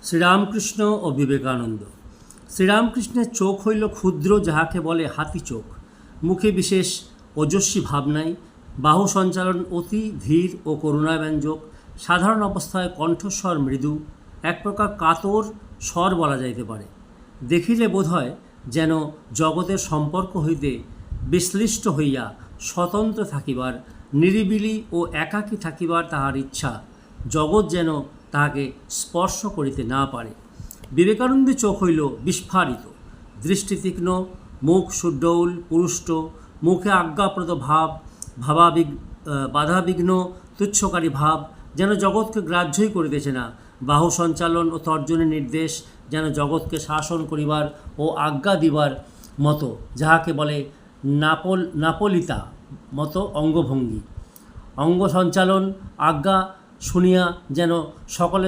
শ্রীরামকৃষ্ণ ও বিবেকানন্দ। শ্রীরামকৃষ্ণের চোখ হইল ক্ষুদ্র, যাহাকে বলে হাতি চোখ। মুখে বিশেষ ওজস্বী ভাব নাই। বাহু সঞ্চালন অতি ধীর ও করুণাব্যঞ্জক। সাধারণ অবস্থায় কণ্ঠস্বর মৃদু, এক প্রকার কাতর স্বর বলা যাইতে পারে। দেখিলে বোধ হয় যেন জগতের সম্পর্ক হইতে বিশ্লিষ্ট হইয়া স্বতন্ত্র থাকিবার, নিরিবিলি ও একাকী থাকিবার তাহার ইচ্ছা। জগৎ যেন তাহাকে স্পর্শ করিতে না পারে। বিবেকানন্দের চোখ হইল বিস্ফারিত, দৃষ্টি তীক্ষ্ণ, মুখ সুডৌল পুরুষ্ট, মুখে আজ্ঞাপ্রদ ভাব, বাধাবিঘ্ন তুচ্ছকারী ভাব, যেন জগৎকে গ্রাহ্যই করিতেছে না। বাহু সঞ্চালন ও তর্জনের নির্দেশ যেন জগৎকে শাসন করিবার ও আজ্ঞা দিবার মতো, যাহাকে বলে নাপলিতা মতো অঙ্গভঙ্গি। অঙ্গ সঞ্চালন আজ্ঞা শুনিয়া যেন সকলে